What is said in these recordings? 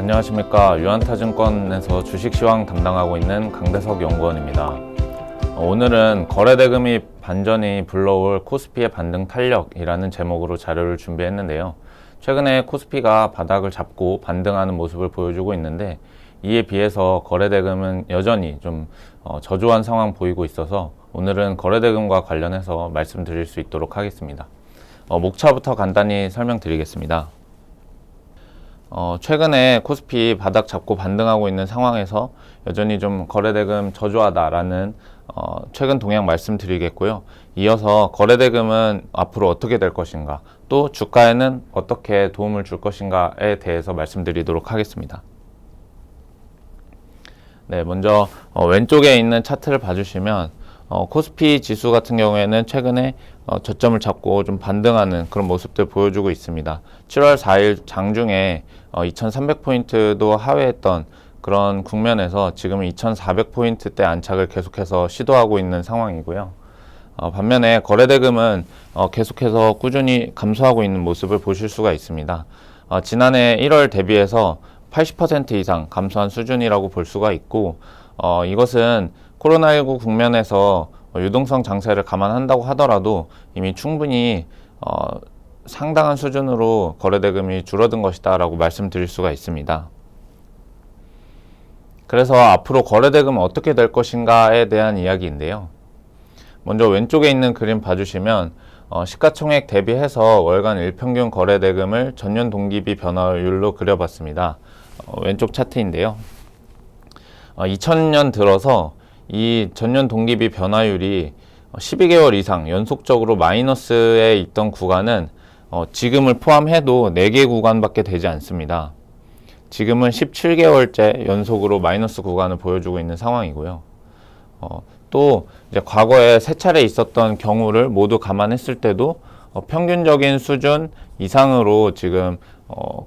안녕하십니까. 유한타증권에서 주식시황 담당하고 있는 강대석 연구원입니다. 오늘은 거래대금이 반전이 불러올 코스피의 반등 탄력이라는 제목으로 자료를 준비했는데요. 최근에 코스피가 바닥을 잡고 반등하는 모습을 보여주고 있는데, 이에 비해서 거래대금은 여전히 좀 저조한 상황 보이고 있어서 오늘은 거래대금과 관련해서 말씀드릴 수 있도록 하겠습니다. 목차부터 간단히 설명드리겠습니다. 최근에 코스피 바닥 잡고 반등하고 있는 상황에서 여전히 좀 거래대금 저조하다라는 최근 동향 말씀드리겠고요. 이어서 거래대금은 앞으로 어떻게 될 것인가, 또 주가에는 어떻게 도움을 줄 것인가에 대해서 말씀드리도록 하겠습니다. 네, 먼저 왼쪽에 있는 차트를 봐주시면 코스피 지수 같은 경우에는 최근에 저점을 잡고 좀 반등하는 그런 모습들 보여주고 있습니다. 7월 4일 장중에 2300포인트도 하회했던 그런 국면에서 지금 2400포인트대 안착을 계속해서 시도하고 있는 상황이고요. 반면에 거래대금은 계속해서 꾸준히 감소하고 있는 모습을 보실 수가 있습니다. 지난해 1월 대비해서 80% 이상 감소한 수준이라고 볼 수가 있고, 이것은 코로나19 국면에서 유동성 장세를 감안한다고 하더라도 이미 충분히 상당한 수준으로 거래대금이 줄어든 것이다 라고 말씀드릴 수가 있습니다. 그래서 앞으로 거래대금은 어떻게 될 것인가에 대한 이야기인데요. 먼저 왼쪽에 있는 그림 봐주시면 시가총액 대비해서 월간 일평균 거래대금을 전년 동기비 변화율로 그려봤습니다. 왼쪽 차트인데요. 2000년 들어서 이 전년 동기비 변화율이 12개월 이상 연속적으로 마이너스에 있던 구간은 지금을 포함해도 4개 구간밖에 되지 않습니다. 지금은 17개월째 연속으로 마이너스 구간을 보여주고 있는 상황이고요. 또 이제 과거에 3차례 있었던 경우를 모두 감안했을 때도 평균적인 수준 이상으로 지금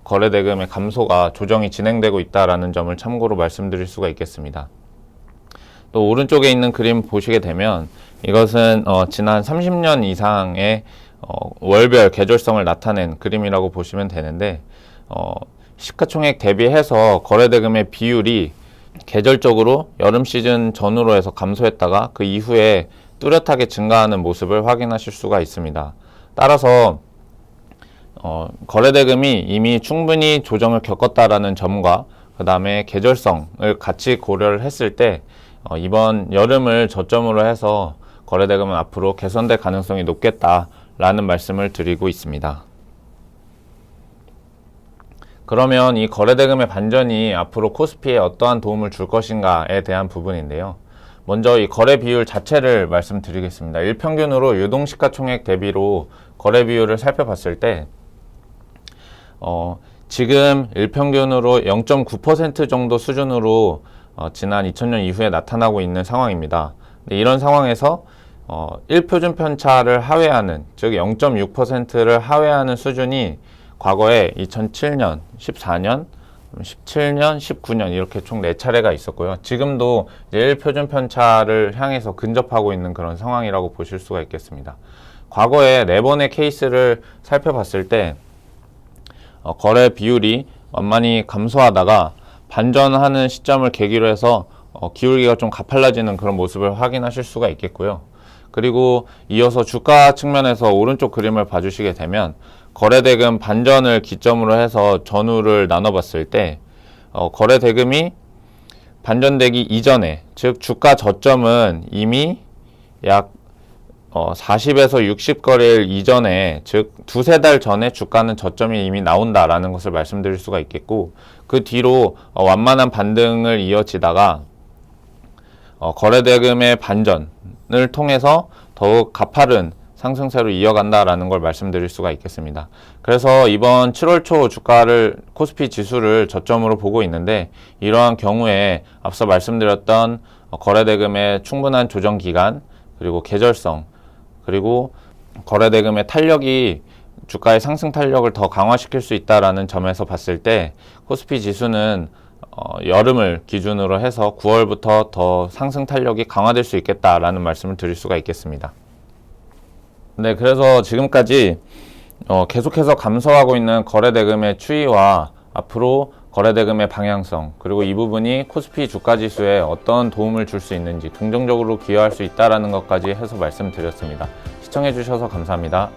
거래대금의 감소가 조정이 진행되고 있다는 점을 참고로 말씀드릴 수가 있겠습니다. 또 오른쪽에 있는 그림 보시게 되면 이것은 지난 30년 이상의 월별 계절성을 나타낸 그림이라고 보시면 되는데, 시가총액 대비해서 거래대금의 비율이 계절적으로 여름 시즌 전후로 해서 감소했다가 그 이후에 뚜렷하게 증가하는 모습을 확인하실 수가 있습니다. 따라서 거래대금이 이미 충분히 조정을 겪었다라는 점과 그 다음에 계절성을 같이 고려를 했을 때 이번 여름을 저점으로 해서 거래대금은 앞으로 개선될 가능성이 높겠다라는 말씀을 드리고 있습니다. 그러면 이 거래대금의 반전이 앞으로 코스피에 어떠한 도움을 줄 것인가에 대한 부분인데요. 먼저 이 거래 비율 자체를 말씀드리겠습니다. 일평균으로 유동시가총액 대비로 거래 비율을 살펴봤을 때 지금 일평균으로 0.9% 정도 수준으로 지난 2000년 이후에 나타나고 있는 상황입니다. 이런 상황에서 1표준 편차를 하회하는, 즉 0.6%를 하회하는 수준이 과거에 2007년, 14년, 17년, 19년 이렇게 총 4차례가 있었고요. 지금도 1표준 편차를 향해서 근접하고 있는 그런 상황이라고 보실 수가 있겠습니다. 과거에 4번의 케이스를 살펴봤을 때 거래 비율이 완만히 감소하다가 반전하는 시점을 계기로 해서 기울기가 좀 가팔라지는 그런 모습을 확인하실 수가 있겠고요. 그리고 이어서 주가 측면에서 오른쪽 그림을 봐주시게 되면 거래대금 반전을 기점으로 해서 전후를 나눠봤을 때 거래대금이 반전되기 이전에, 즉 주가 저점은 이미 약 40에서 60거래일 이전에, 즉 두세 달 전에 주가는 저점이 이미 나온다라는 것을 말씀드릴 수가 있겠고, 그 뒤로 완만한 반등을 이어지다가 거래대금의 반전을 통해서 더욱 가파른 상승세로 이어간다라는 걸 말씀드릴 수가 있겠습니다. 그래서 이번 7월 초 주가를, 코스피 지수를 저점으로 보고 있는데, 이러한 경우에 앞서 말씀드렸던 거래대금의 충분한 조정 기간, 그리고 계절성, 그리고 거래대금의 탄력이 주가의 상승 탄력을 더 강화시킬 수 있다라는 점에서 봤을 때 코스피 지수는 여름을 기준으로 해서 9월부터 더 상승 탄력이 강화될 수 있겠다라는 말씀을 드릴 수가 있겠습니다. 네, 그래서 지금까지 계속해서 감소하고 있는 거래대금의 추이와 앞으로 거래대금의 방향성, 그리고 이 부분이 코스피 주가지수에 어떤 도움을 줄 수 있는지, 긍정적으로 기여할 수 있다는 것까지 해서 말씀드렸습니다. 시청해 주셔서 감사합니다.